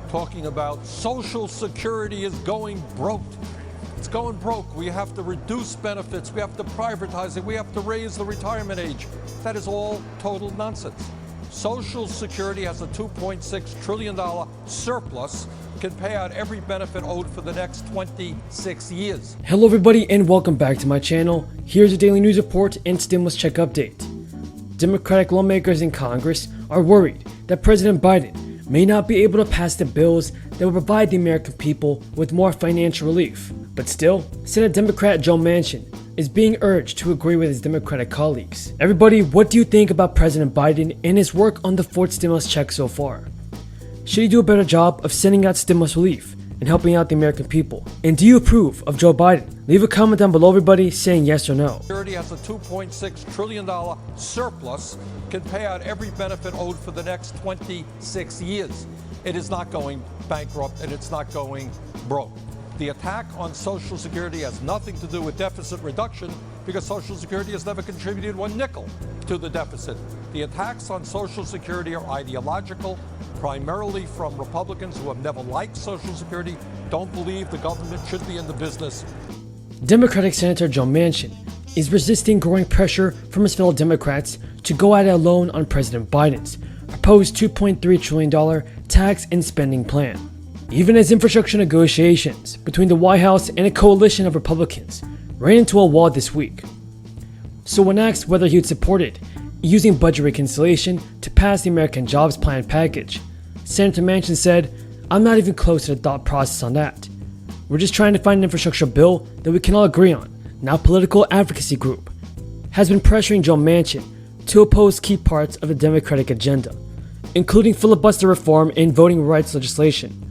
talking about Social Security is going broke. It's going broke. We have to reduce benefits. We have to privatize it. We have to raise the retirement age. That is all total nonsense. Social Security has a $2.6 trillion surplus, can pay out every benefit owed for the next 26 years. Hello everybody and welcome back to my channel. Here's a daily news report and stimulus check update. Democratic lawmakers in Congress are worried that President Biden may not be able to pass the bills that will provide the American people with more financial relief. But still, Senate Democrat Joe Manchin is being urged to agree with his Democratic colleagues. Everybody, what do you think about President Biden and his work on the fourth stimulus check so far? Should he do a better job of sending out stimulus relief and helping out the American people? And do you approve of Joe Biden? Leave a comment down below, everybody, saying yes or no. Security has a $2.6 trillion surplus, can pay out every benefit owed for the next 26 years. It is not going bankrupt and it's not going broke. The attack on Social Security has nothing to do with deficit reduction because Social Security has never contributed one nickel to the deficit. The attacks on Social Security are ideological, primarily from Republicans who have never liked Social Security, don't believe the government should be in the business. Democratic Senator Joe Manchin is resisting growing pressure from his fellow Democrats to go at it alone on President Biden's proposed $2.3 trillion tax and spending plan. Even as infrastructure negotiations between the White House and a coalition of Republicans ran into a wall this week. So when asked whether he would support it using budget reconciliation to pass the American Jobs Plan package, Senator Manchin said, "I'm not even close to the thought process on that. We're just trying to find an infrastructure bill that we can all agree on." Now, political advocacy group has been pressuring Joe Manchin to oppose key parts of the Democratic agenda, including filibuster reform and voting rights legislation.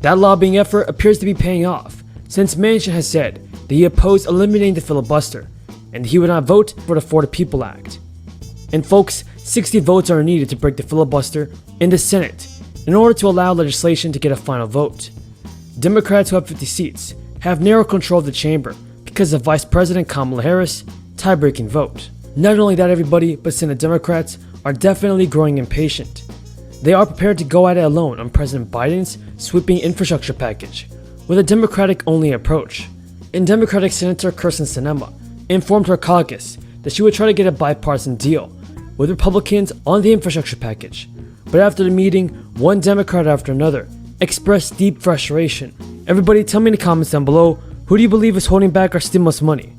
That lobbying effort appears to be paying off, since Manchin has said that he opposed eliminating the filibuster and he would not vote for the For the People Act. And folks, 60 votes are needed to break the filibuster in the Senate in order to allow legislation to get a final vote. Democrats who have 50 seats have narrow control of the chamber because of Vice President Kamala Harris' tie-breaking vote. Not only that, everybody, but Senate Democrats are definitely growing impatient. They are prepared to go at it alone on President Biden's sweeping infrastructure package with a Democratic-only approach. And Democratic Senator Kyrsten Sinema informed her caucus that she would try to get a bipartisan deal with Republicans on the infrastructure package. But after the meeting, one Democrat after another expressed deep frustration. Everybody, tell me in the comments down below, who do you believe is holding back our stimulus money?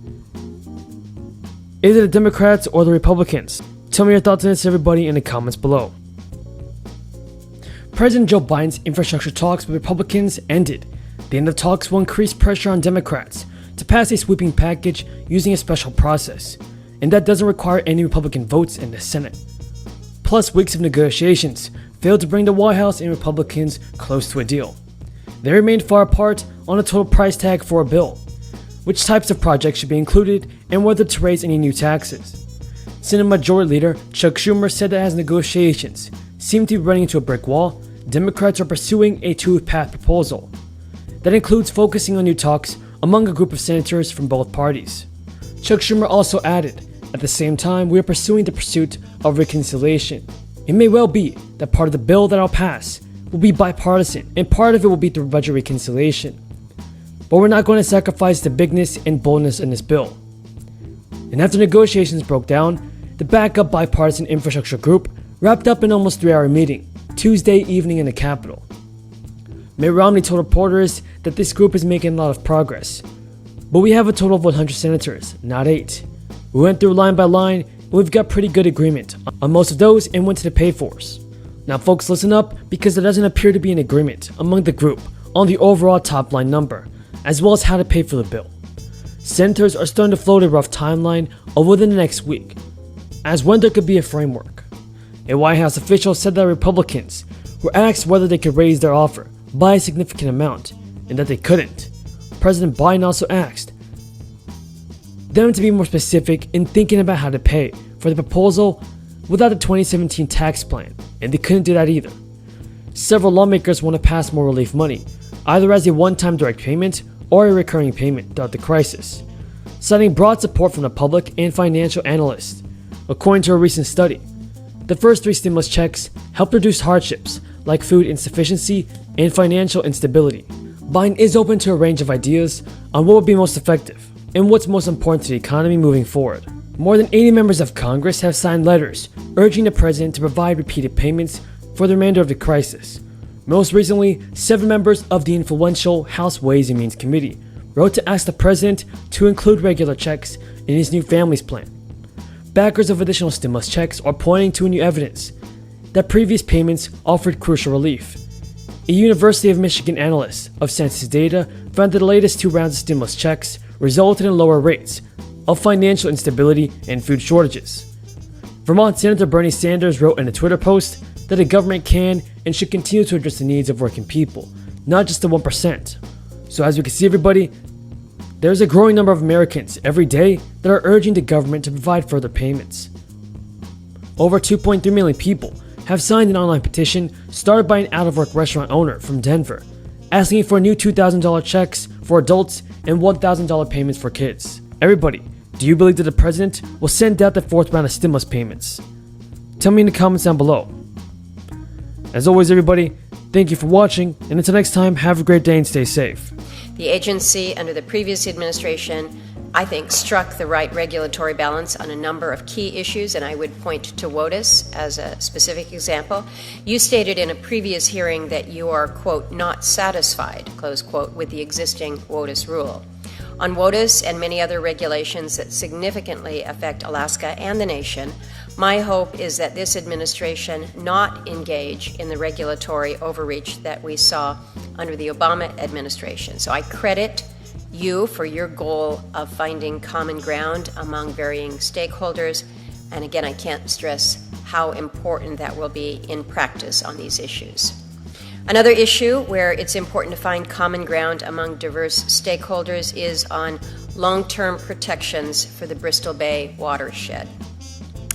Is it the Democrats or the Republicans? Tell me your thoughts on this, everybody, in the comments below. President Joe Biden's infrastructure talks with Republicans ended. The end of talks will increase pressure on Democrats to pass a sweeping package using a special process, and that doesn't require any Republican votes in the Senate. Plus, weeks of negotiations failed to bring the White House and Republicans close to a deal. They remained far apart on a total price tag for a bill, which types of projects should be included, and whether to raise any new taxes. Senate Majority Leader Chuck Schumer said that as negotiations seem to be running into a brick wall, Democrats are pursuing a two-path proposal that includes focusing on new talks among a group of senators from both parties. Chuck Schumer also added, "At the same time, we are pursuing the pursuit of reconciliation. It may well be that part of the bill that I'll pass will be bipartisan and part of it will be through budget reconciliation. But we're not going to sacrifice the bigness and boldness in this bill." And after negotiations broke down, the backup bipartisan infrastructure group wrapped up an almost 3-hour meeting Tuesday evening in the Capitol. Mitt Romney told reporters that this group is making a lot of progress. "But we have a total of 100 senators, not 8. We went through line by line and we've got pretty good agreement on most of those and went to the pay-fors." Now folks, listen up, because there doesn't appear to be an agreement among the group on the overall top line number, as well as how to pay for the bill. Senators are starting to float a rough timeline over the next week, as when there could be a framework. A White House official said that Republicans were asked whether they could raise their offer by a significant amount, and that they couldn't. President Biden also asked them to be more specific in thinking about how to pay for the proposal without the 2017 tax plan, and they couldn't do that either. Several lawmakers want to pass more relief money, either as a one-time direct payment or a recurring payment throughout the crisis, citing broad support from the public and financial analysts. According to a recent study, the first 3 stimulus checks helped reduce hardships like food insufficiency and financial instability. Biden is open to a range of ideas on what would be most effective and what's most important to the economy moving forward. More than 80 members of Congress have signed letters urging the president to provide repeated payments for the remainder of the crisis. Most recently, 7 members of the influential House Ways and Means Committee wrote to ask the president to include regular checks in his new families plan. Backers of additional stimulus checks are pointing to new evidence that previous payments offered crucial relief. A University of Michigan analyst of census data found that the latest 2 rounds of stimulus checks resulted in lower rates of financial instability and food shortages. Vermont Senator Bernie Sanders wrote in a Twitter post that the government can and should continue to address the needs of working people, not just the 1%. So as we can see, everybody, there's a growing number of Americans every day that are urging the government to provide further payments. Over 2.3 million people have signed an online petition started by an out-of-work restaurant owner from Denver, asking for new $2,000 checks for adults and $1,000 payments for kids. Everybody, do you believe that the president will send out the 4th round of stimulus payments? Tell me in the comments down below. As always, everybody, thank you for watching, and until next time, have a great day and stay safe. The agency under the previous administration, I think, struck the right regulatory balance on a number of key issues, and I would point to WOTUS as a specific example. You stated in a previous hearing that you are, quote, not satisfied, close quote, with the existing WOTUS rule. On WOTUS and many other regulations that significantly affect Alaska and the nation, my hope is that this administration not engage in the regulatory overreach that we saw under the Obama administration. So I credit you for your goal of finding common ground among varying stakeholders. And again, I can't stress how important that will be in practice on these issues. Another issue where it's important to find common ground among diverse stakeholders is on long-term protections for the Bristol Bay watershed.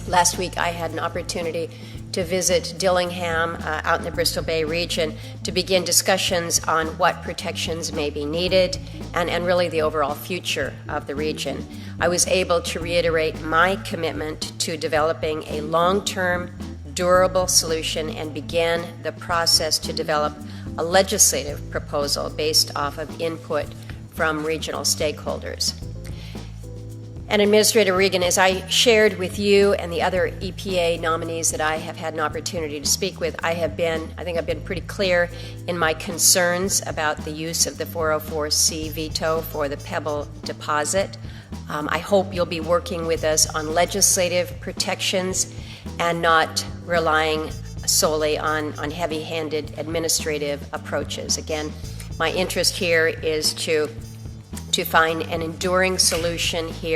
Last week, I had an opportunity to visit Dillingham out in the Bristol Bay region to begin discussions on what protections may be needed and really the overall future of the region. I was able to reiterate my commitment to developing a long-term, durable solution and began the process to develop a legislative proposal based off of input from regional stakeholders. And Administrator Regan, as I shared with you and the other EPA nominees that I have had an opportunity to speak with, I think I've been pretty clear in my concerns about the use of the 404C veto for the Pebble deposit. I hope you'll be working with us on legislative protections and not relying solely on heavy-handed administrative approaches. Again, my interest here is to find an enduring solution here.